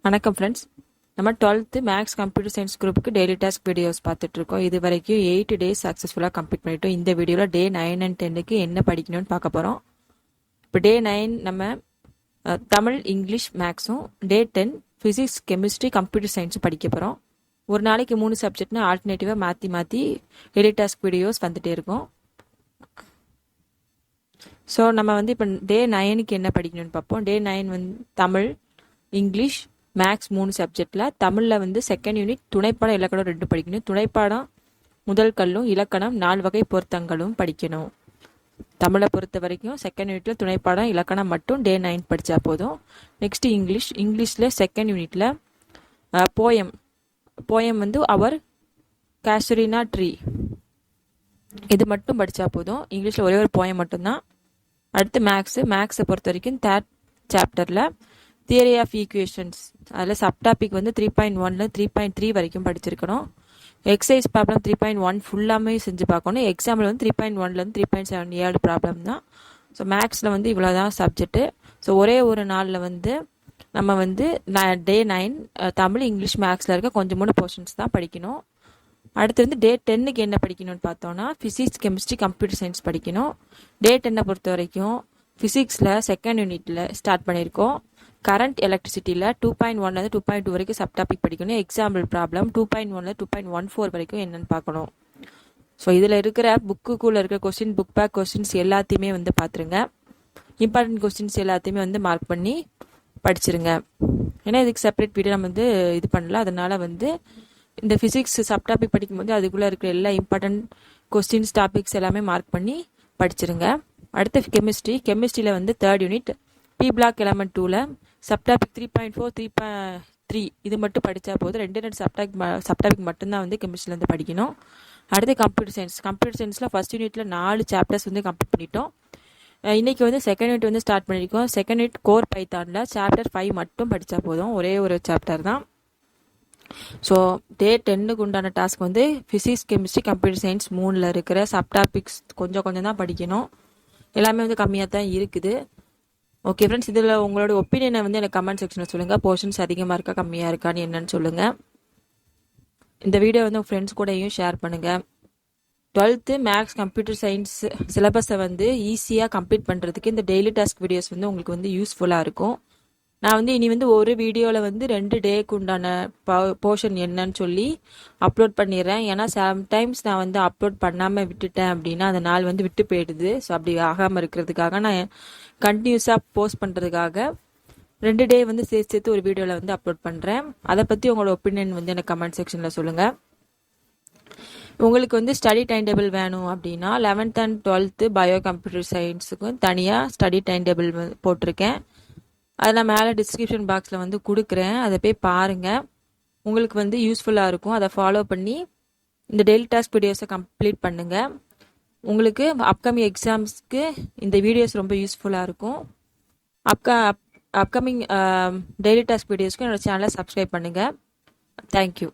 வணக்கம் ஃப்ரெண்ட்ஸ். நம்ம 12th maths computer science குரூப்புக்கு டெய்லி டாஸ்க் வீடியோஸ் பார்த்துட்டு இருக்கோம். இது வரைக்கும் 8 டேஸ் சக்ஸஸ்ஃபுல்லாக கம்ப்ளீட் பண்ணிட்டோம். இந்த வீடியோவில் டே 9 அண்ட் 10க்கு என்ன படிக்கணும்னு பார்க்க போகிறோம். இப்போ டே 9 நம்ம தமிழ், இங்கிலீஷ், மேக்ஸும், டே 10 ஃபிசிக்ஸ், கெமிஸ்ட்ரி, கம்ப்யூட்டர் சயின்ஸும் படிக்க போகிறோம். ஒரு நாளைக்கு 3 சப்ஜெக்ட்னு ஆல்டர்னேட்டிவாக மாற்றி டெய்லி டாஸ்க் வீடியோஸ் வந்துட்டே இருக்கும். ஸோ நம்ம இப்போ டே 9க்கு என்ன படிக்கணும்னு பார்ப்போம். டே 9 தமிழ், இங்கிலீஷ், மேக்ஸ் 3 சப்ஜெக்டில் தமிழில் செகண்ட் யூனிட் துணைப்பாடம் இலக்கணம் 2 படிக்கணும். துணைப்பாடம் முதல் கல்லும் இலக்கணம் 4 வகை பொருத்தங்களும் படிக்கணும். தமிழை பொறுத்த வரைக்கும் செகண்ட் யூனிட்டில் துணைப்பாடம் இலக்கணம் மட்டும் டே 9 படித்தா போதும். நெக்ஸ்ட் இங்கிலீஷில் செகண்ட் யூனிட்டில் போயம் அவர் கேசுரினா ட்ரீ இது மட்டும் படித்தா போதும். இங்கிலீஷில் ஒரே ஒரு போயம் மட்டும்தான். அடுத்து மேக்ஸை பொறுத்த வரைக்கும் தேர்ட் சாப்டரில் தியரி ஆஃப் ஈக்குவேஷன்ஸ் அதில் சப்டாபிக் 3.1 3.3 வரைக்கும் படிச்சிருக்கணும். எக்ஸசைஸ் ப்ராப்ளம் 3.1 ஃபுல்லாமே செஞ்சு பார்க்கணும். எக்ஸாம்பிள் 3.1 3.7 7 ப்ராப்ளம் தான். ஸோ மேக்ஸில் இவ்வளோ தான் சப்ஜெக்ட்டு. ஸோ ஒரே ஒரு நாளில் நம்ம டே 9 தமிழ், இங்கிலீஷ், மேக்ஸில் இருக்க கொஞ்சம் போர்ஷன்ஸ் தான் படிக்கணும். அடுத்து டே 10க்கு என்ன படிக்கணும்னு பார்த்தோன்னா ஃபிசிக்ஸ், கெமிஸ்ட்ரி, கம்ப்யூட்டர் சயின்ஸ் படிக்கணும். டே 10 பொறுத்த வரைக்கும் ஃபிசிக்ஸில் செகண்ட் யூனிட்டில் ஸ்டார்ட் பண்ணியிருக்கோம். கரண்ட் எலக்ட்ரிசிட்டியில் 2.1 2.2 வரைக்கும் சப்டாபிக் படிக்கணும். எக்ஸாம்பிள் ப்ராப்ளம் 2.1 2.14 வரைக்கும் என்னென்னு பார்க்கணும். ஸோ இதில் இருக்கிற புக்குக்குள்ளே இருக்கிற கொஸ்டின், புக் பேக் கொஸ்டின்ஸ் எல்லாத்தையுமே பார்த்துருங்க. இம்பார்ட்டன்ட் கொஸ்டின்ஸ் எல்லாத்தையுமே மார்க் பண்ணி படிச்சிருங்க. ஏன்னா இதுக்கு செப்பரேட் வீடியோ நம்ம இது பண்ணல. அதனால் இந்த ஃபிசிக்ஸ் சப்டாபிக் படிக்கும்போது அதுக்குள்ளே இருக்கிற எல்லா இம்பார்ட்டன்ட் கொஸ்டின்ஸ், டாபிக்ஸ் எல்லாமே மார்க் பண்ணி படிச்சிருங்க. அடுத்து கெமிஸ்ட்ரியில் third unit P block element 2ல் சப்டாபிக் 3.4 3.3 இது மட்டும் படித்தா போதும். 2 சப்டாபிக் மட்டும்தான் கெமிஸ்ட்ரியில் படிக்கணும். அடுத்து கம்ப்யூட்டர் சயின்ஸில் ஃபர்ஸ்ட் யூனிட்டில் 4 சாப்டர்ஸ் கம்ப்ளீட் பண்ணிட்டோம். இன்றைக்கி செகண்ட் யூனிட் ஸ்டார்ட் பண்ணியிருக்கோம். செகண்ட் யூனிட் கோர் பைத்தானில் சாப்டர் 5 மட்டும் படித்தா போதும். ஒரே ஒரு சாப்டர் தான். ஸோ டே 10க்கு உண்டான task physics, chemistry, computer science 3ல் இருக்கிற சப்டாபிக்ஸ் கொஞ்சம் தான் படிக்கணும். எல்லாமே கம்மியாக தான் இருக்குது. ஓகே ஃப்ரெண்ட்ஸ், இதில் உங்களோட ஒப்பீனியனை எனக்கு கமெண்ட் செக்ஷனில் சொல்லுங்கள். போர்ஷன்ஸ் அதிகமாக இருக்கா, கம்மியாக இருக்கான்னு என்னன்னு சொல்லுங்கள். இந்த வீடியோ உங்கள் ஃப்ரெண்ட்ஸ் கூடயும் ஷேர் பண்ணுங்கள். 12th மேக்ஸ் கம்ப்யூட்டர் சயின்ஸ் சிலபஸை ஈஸியாக கம்ப்ளீட் பண்ணுறதுக்கு இந்த டெய்லி டாஸ்க் வீடியோஸ் உங்களுக்கு யூஸ்ஃபுல்லாக இருக்கும். நான் இனி ஒரு வீடியோவில் 2 டேக்கு உண்டான போர்ஷன் என்னன்னு சொல்லி அப்லோட் பண்ணிடுறேன். ஏன்னா சம்டைம்ஸ் நான் அப்லோட் பண்ணாமல் விட்டுட்டேன் அப்படின்னா அந்த நாள் விட்டு போயிடுது. ஸோ அப்படி ஆகாமல் இருக்கிறதுக்காக நான் கண்டினியூஸாக போஸ்ட் பண்ணுறதுக்காக 2 டே சேர்த்து ஒரு வீடியோவில் அப்லோட் பண்ணுறேன். அதை பற்றி உங்களோட ஒப்பீனியன் எனக்கு கமெண்ட் செக்ஷனில் சொல்லுங்கள். உங்களுக்கு ஸ்டடி டைம் டேபிள் வேணும் அப்படின்னா 11th and 12th bio computer சயின்ஸுக்கும் தனியாக ஸ்டடி டைம் டேபிள் போட்டிருக்கேன். அதை நான் மேலே டிஸ்கிரிப்ஷன் பாக்ஸில் கொடுக்குறேன். அதை போய் பாருங்கள். உங்களுக்கு யூஸ்ஃபுல்லாக இருக்கும். அதை ஃபாலோ பண்ணி இந்த டெய்லி டாஸ்க் வீடியோஸை கம்ப்ளீட் பண்ணுங்கள். உங்களுக்கு அப்கமிங் எக்ஸாம்ஸ்க்கு இந்த வீடியோஸ் ரொம்ப யூஸ்ஃபுல்லாக இருக்கும். அப்கமிங் டெய்லி டாஸ்க் வீடியோஸ்க்கு என்னோட சேனலை சப்ஸ்கிரைப் பண்ணுங்கள். தேங்க்யூ.